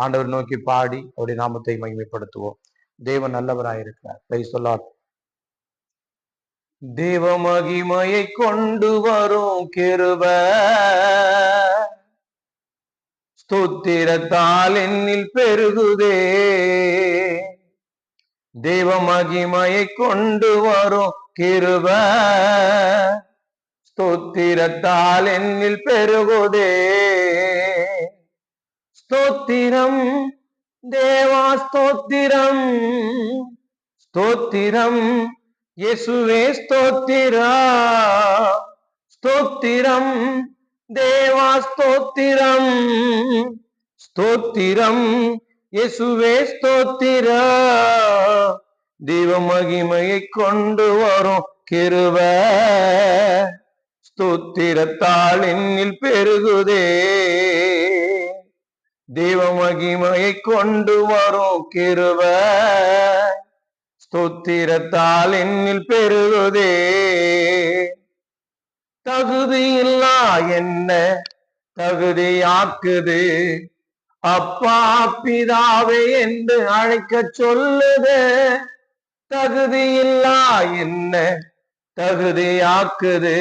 ஆண்டவர் நோக்கி பாடி அவருடைய நாமத்தை மகிமைப்படுத்துவோம். தேவன் நல்லவராயிருக்கிறார். Praise the Lord. தேவ மகிமையை கொண்டு வரும் கிருபை ஸ்தோத்திரத்தால் என்னில் பெருகுதே. தேவ மகிமையை கொண்டு வரும் கிருபை ஸ்தோத்திரத்தால் என்னில் பெருகுதே. ஸ்தோத்திரம் தேவா ஸ்தோத்திரம், ஸ்தோத்திரம் இயேசுவே ஸ்தோத்திரா, ஸ்தோத்திரம் தேவா ஸ்தோத்திரம், ஸ்தோத்திரம் இயேசுவே ஸ்தோத்திரா. தேவ மகிமையை கொண்டு வரும் கிருபை ஸ்தோத்திரத்தால் என்னில் பெருகுதே. தேவ மகிமையை கொண்டு வரும் கிருபை ஸ்தோத்திரத்தால் என்னில் பெருகுதே. தகுதியில்லா என்ன தகுதியாக்குது, அப்பா பிதாவே என்று அழைக்க சொல்லுது. தகுதியில்லா என்ன தகுதியாக்குது,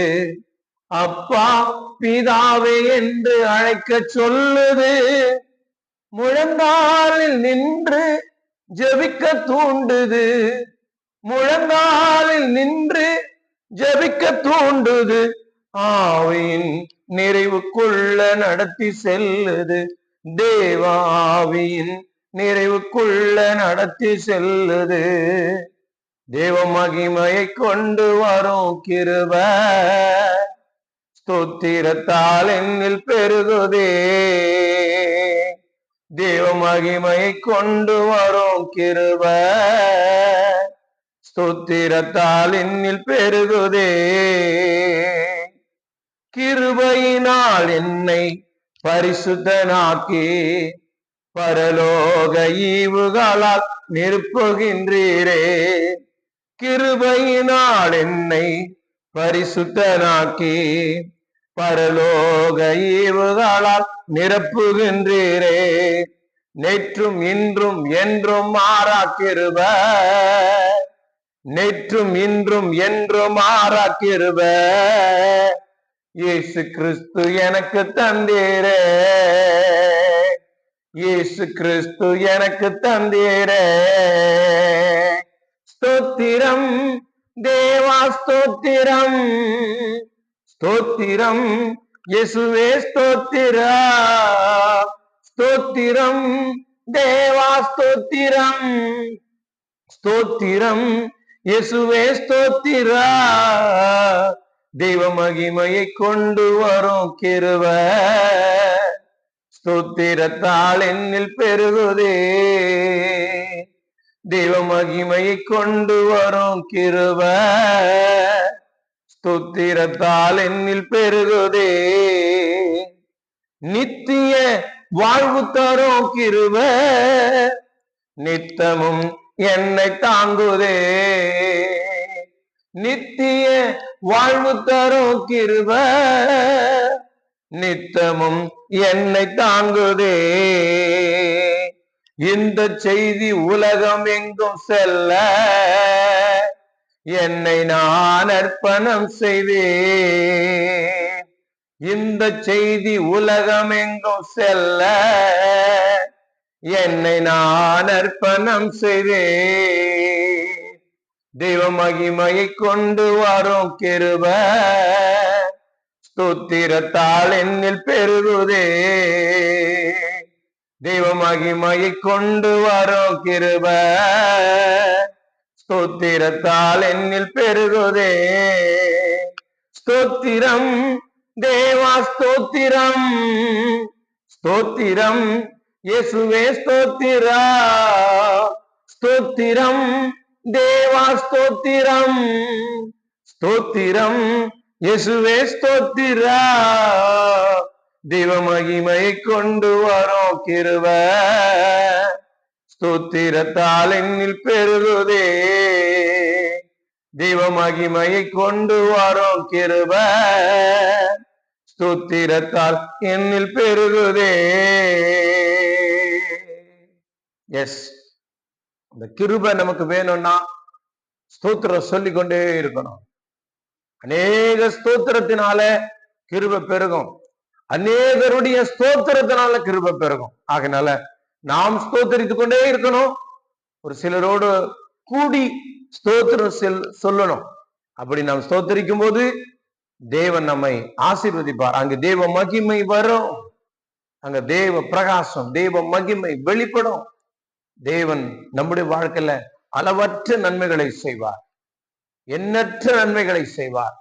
அப்பா பிதாவே என்று அழைக்க சொல்லுது. முழங்காலில் நின்று ஜெபிக்க தூண்டுது, முழங்காலில் நின்று ஜெபிக்க தூண்டுது. ஆவியின் நிறைவுக்குள்ள நடத்தி செல்லுது, தேவாவியின் நிறைவுக்குள்ள நடத்தி செல்லுது. தேவ மகிமையை கொண்டு வரும் கிருபை ஸ்தோத்திரத்தால் என்னில் பெருகுதே. தேவ மகிமையை கொண்டு வரும் கிருபை ஸ்தோத்திரத்தால் என்னில் பெருகுதே. கிருபையினால் என்னை பரிசுத்தனாக்கி பரலோக ஈவுகளால் நிரப்புகின்றீரே. கிருபையினால் என்னை பரிசுத்தனாக்கி பரலோக ஈவுகளால் நிரப்புகின்றீரே. நேற்றும் இன்றும் என்றும் மாறா கிருபை, நேற்றும் இன்றும் என்றும் மாறா கிருபை இயேசு கிறிஸ்து எனக்கு தந்தீரே, இயேசு கிறிஸ்து எனக்கு தந்தீரே. ஸ்தோத்திரம் தேவா ஸ்தோத்திரம், ஸ்தோத்திரம் இயேசுவே ஸ்தோத்திரா, ஸ்தோத்திரம் தேவா ஸ்தோத்திரம், ஸ்தோத்திரம் இயேசுவே ஸ்தோத்திரா. தெய்வ மகிமையை கொண்டு வரும் கிருபை ஸ்தோத்திரத்தால் என்னில் பெருகுதே. தெய்வ மகிமையை கொண்டு வரும் கிருபை ஸ்தோத்திரத்தால் என்னில் பெருகுதே. நித்திய வாழ்வு தரும் கிருபை நித்தமும் என்னை தாங்குதே. நித்திய வாழ்வு தரும் கிருபை நித்தமும் என்னை தாங்குதே. இந்த செய்தி உலகம் எங்கும் செல்ல என்னை நான் அர்ப்பணம் செய்வேன். இந்த செய்தி உலகம் எங்கும் செல்ல என்னை நான் அர்ப்பணம் செய்வேன். தெய்வ மகிமையை கொண்டு வரும் கிருபை ஸ்தோத்திரத்தால் என்னில் பெருகுதே. தெய்வ மகிமையை கொண்டு வரும் கிருபை ஸ்தோத்திரத்தால் என்னில் பெருகுதே. ஸ்தோத்திரம் தேவா ஸ்தோத்திரம், ஸ்தோத்திரம் இயேசுவே ஸ்தோத்திரா, ஸ்தோத்திரம் தேவா ஸ்தோத்திரம், ஸ்தோத்திரம் இயேசுவே ஸ்தோத்திரா. தெய்வ மகிமையை கொண்டு வரும் கிருபை ஸ்தோத்திரத்தால் என்னில் பெருகுதே. தெய்வ மகிமையை கொண்டு வரும் கிருபை ஸ்தோத்திரத்தால் என்னில் பெருகுதே. எஸ், இந்த கிருபை நமக்கு வேணும்னா ஸ்தோத்திரம் சொல்லிக்கொண்டே இருக்கணும். அநேக ஸ்தோத்திரத்தினால கிருபை பெருகும், அநேகருடைய ஸ்தோத்திரத்தினால கிருபை பெருகும். ஆகையினால நாம் ஸ்தோத்தரித்து கொண்டே இருக்கணும். ஒரு சிலரோடு கூடி ஸ்தோத்திரம் சொல்லணும். அப்படி நாம் ஸ்தோத்தரிக்கும் போது தேவன் நம்மை ஆசீர்வதிப்பார். அங்கு தேவ மகிமை வரும், அங்க தேவ பிரகாசம், தேவ மகிமை வெளிப்படும். தேவன் நம்முடைய வாழ்க்கையில அளவற்ற நன்மைகளை செய்வார், எண்ணற்ற நன்மைகளை செய்வார்.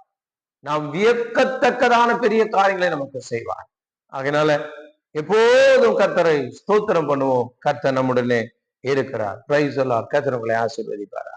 நாம் வியக்கத்தக்கதான பெரிய காரியங்களை நமக்கு செய்வார். அதனால எப்போதும் கர்த்தரை ஸ்தோத்திரம் பண்ணுவோம். கர்த்தர் நம்முடனே இருக்கிறார். Praise the Lord. கர்த்தர் உங்களை ஆசீர்வதிப்பார்.